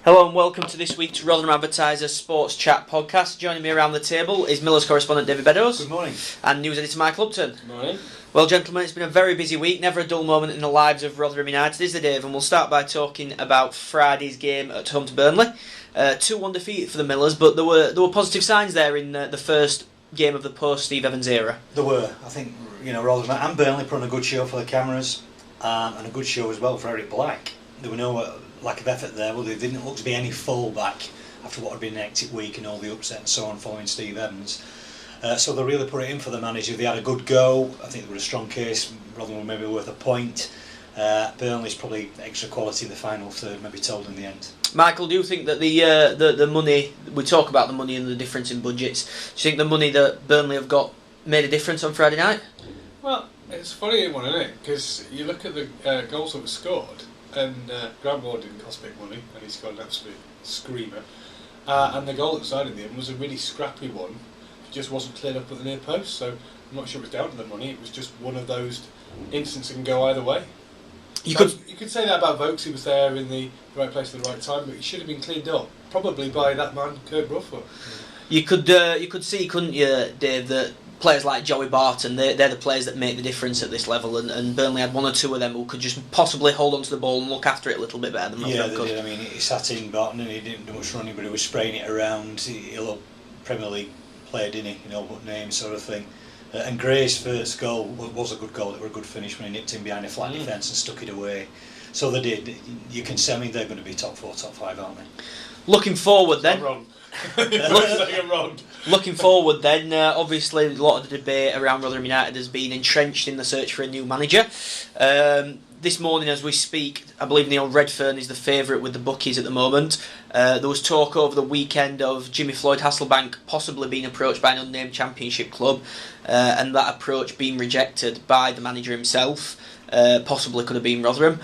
Hello and welcome to this week's Rotherham Advertiser SportsChat Podcast. Joining me around the table is Miller's correspondent David Beddows. Good morning. And news editor Michael Upton. Good morning. Well, gentlemen, it's been a very busy week. Never a dull moment in the lives of Rotherham United, is there, Dave? And we'll start by talking about Friday's game at home to Burnley. 2-1 defeat for the Millers, but there were positive signs there in the first game of the post-Steve Evans era. There were. I think Rotherham and Burnley put on a good show for the cameras, and a good show as well for Eric Black. There were no lack of effort there. Well, there didn't look to be any fallback after what had been an hectic week and all the upset and so on following Steve Evans. So they really put it in for the manager. They had a good go. I think they were a strong case. Rotherham were maybe worth a point. Burnley's probably extra quality in the final third, maybe told in the end. Michael, do you think that the money, we talk about the money and the difference in budgets, do you think the money that Burnley have got made a difference on Friday night? Well, it's a funny one, isn't it? Because you look at the goals that were scored, and Graham Ward didn't cost big money, and he scored an absolute screamer. And the goal that decided the end was a really scrappy one. It just wasn't cleared up at the near post, so I'm not sure it was down to the money. It was just one of those instances that can go either way. You could say that about Vokes. He was there in the right place at the right time, but he should have been cleaned up, probably by that man, Kurt Rufford. You could see, couldn't you, Dave, that players like Joey Barton, they're the players that make the difference at this level, and Burnley had one or two of them who could just possibly hold onto the ball and look after it a little bit better than Rotherham could. Did. I mean, he sat in Barton and he didn't do much running, but he was spraying it around. He'll a Premier League player, didn't he? But name sort of thing. And Gray's first goal was a good goal. It was a good finish when he nipped in behind a flat defence and stuck it away. So they did. You can say, they're going to be top 4, top 5, aren't they? Looking forward then. Looking forward then, obviously a lot of the debate around Rotherham United has been entrenched in the search for a new manager. This morning as we speak, I believe Neil Redfern is the favourite with the bookies at the moment. There was talk over the weekend of Jimmy Floyd Hasselbank possibly being approached by an unnamed Championship club, and that approach being rejected by the manager himself. Possibly could have been Rotherham.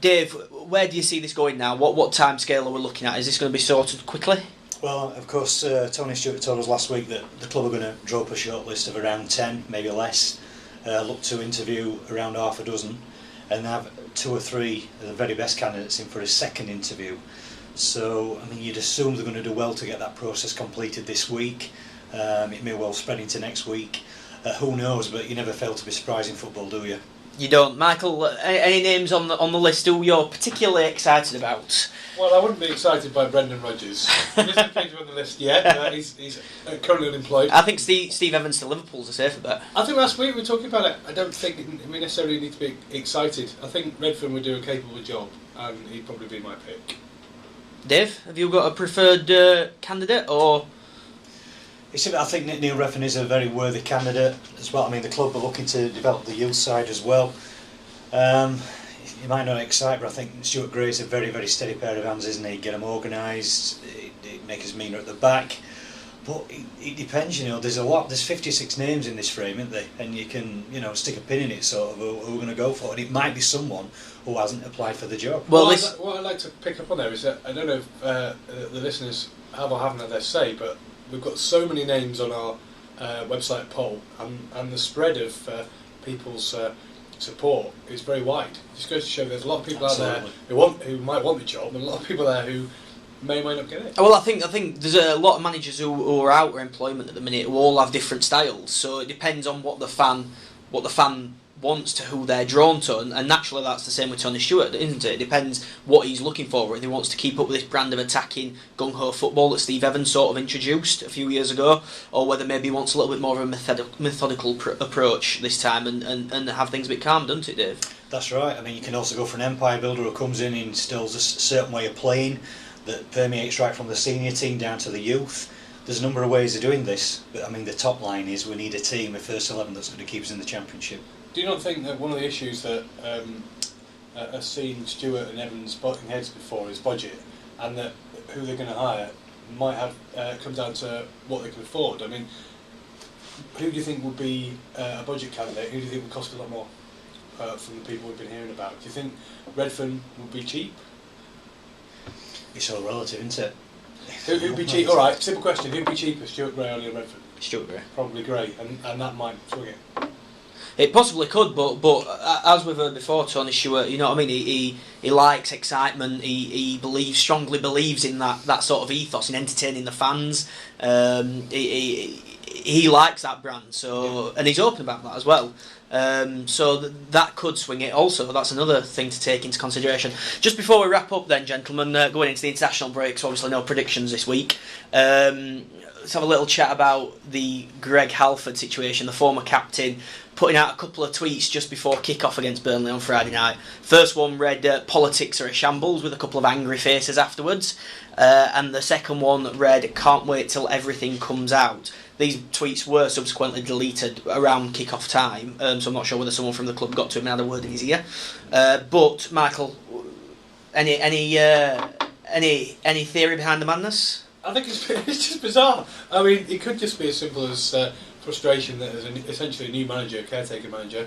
Dave, where do you see this going now? What time scale are we looking at? Is this going to be sorted quickly? Well, of course, Tony Stewart told us last week that the club are going to draw up a short list of around 10, maybe less. Look to interview around half a dozen and have 2 or 3 of the very best candidates in for a second interview. So, you'd assume they're going to do well to get that process completed this week. It may well spread into next week. Who knows, but you never fail to be surprised in football, do you? You don't. Michael, any names on the list who you're particularly excited about? Well, I wouldn't be excited by Brendan Rodgers. He isn't on the list yet. He's currently unemployed. I think Steve Evans to Liverpool's a safer bet. I think last week we were talking about it. I don't think we necessarily need to be excited. I think Redfern would do a capable job, and he'd probably be my pick. Dave, have you got a preferred candidate, or...? I think Neil Redfern is a very worthy candidate as well. The club are looking to develop the youth side as well. He might not excite, but I think Stuart Gray's a very, very steady pair of hands, isn't he? Get them organised, make us meaner at the back. But it depends, there's 56 names in this frame, isn't there? And you can, stick a pin in it, sort of, who we're going to go for. And it might be someone who hasn't applied for the job. Well, what I'd like to pick up on there is that I don't know if the listeners have or haven't had their say, but we've got so many names on our website poll, and the spread of people's support is very wide. It just goes to show there's a lot of people out there who might want the job, and a lot of people there who may not get it. Well, I think there's a lot of managers who are out of employment at the minute who all have different styles. So it depends on what the fan wants to who they're drawn to, and naturally that's the same with Tony Stewart, isn't it? It depends what he's looking for, whether he wants to keep up with this brand of attacking gung-ho football that Steve Evans sort of introduced a few years ago, or whether maybe he wants a little bit more of a methodical approach this time and have things a bit calm, doesn't it, Dave? That's right. You can also go for an empire builder who comes in and instills a certain way of playing that permeates right from the senior team down to the youth. There's a number of ways of doing this, but the top line is we need a team, a first 11 that's going to keep us in the Championship. Do you not think that one of the issues that has seen Stewart and Evans butting heads before is budget, and that who they're going to hire might have come down to what they can afford? Who do you think would be a budget candidate? Who do you think would cost a lot more from the people we've been hearing about? Do you think Redfern would be cheap? It's all relative, isn't it? Who'd be cheap? All right, simple question. Who'd be cheaper, Stuart Gray or Neil Redfern? Stuart Gray. Probably Gray, and that might swing it. It possibly could, but as we've heard before, Tony Stewart, you know what I mean. He likes excitement. He strongly believes in that sort of ethos in entertaining the fans. He likes that brand, so and he's open about that as well. So that could swing it. Also, that's another thing to take into consideration. Just before we wrap up, then, gentlemen, going into the international break, so obviously no predictions this week. Let's have a little chat about the Greg Halford situation, the former captain, putting out a couple of tweets just before kick-off against Burnley on Friday night. First one read, "Politics are a shambles," with a couple of angry faces afterwards. And the second one read, "Can't wait till everything comes out." These tweets were subsequently deleted around kick-off time, so I'm not sure whether someone from the club got to him and had a word in his ear. But, Michael, any theory behind the madness? I think it's just bizarre. I mean, it could just be as simple as frustration that there's essentially a new manager, a caretaker manager,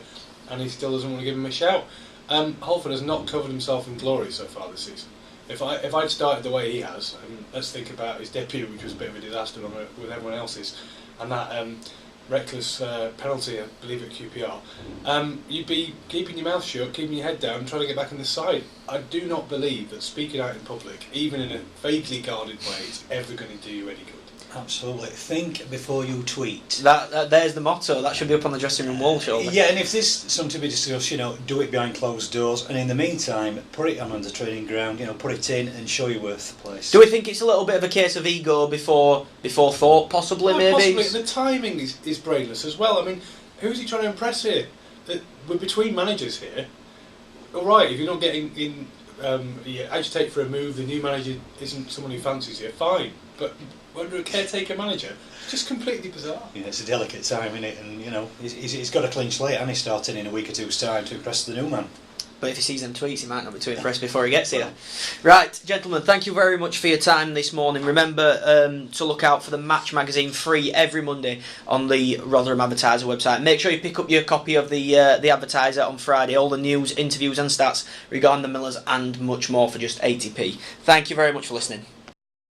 and he still doesn't want to give him a shout. Halford has not covered himself in glory so far this season. If I'd started the way he has, and let's think about his debut, which was a bit of a disaster with everyone else's, and that reckless penalty, I believe, at QPR, you'd be keeping your mouth shut, keeping your head down, trying to get back in the side. I do not believe that speaking out in public, even in a vaguely guarded way, is ever going to do you any good. Absolutely. Think before you tweet. There's the motto. That should be up on the dressing room wall, surely. Yeah, and if there's something to be discussed, do it behind closed doors, and in the meantime, put it on the training ground, put it in and show your worth the place. Do we think it's a little bit of a case of ego before thought, possibly, maybe? Possibly. The timing is brainless as well. I mean, who's he trying to impress here? We're between managers here. All right, if you're not getting in, you agitate for a move, the new manager isn't someone who fancies you, fine. But under a caretaker manager, it's just completely bizarre. Yeah, it's a delicate time, isn't it? And he's got a clean slate, and he's starting in a week or two's time to impress the new man. But if he sees them tweets, he might not be too impressed before he gets here. Right, gentlemen, thank you very much for your time this morning. Remember to look out for the Match magazine, free every Monday on the Rotherham Advertiser website. Make sure you pick up your copy of the Advertiser on Friday. All the news, interviews and stats regarding the Millers and much more for just 80p. Thank you very much for listening.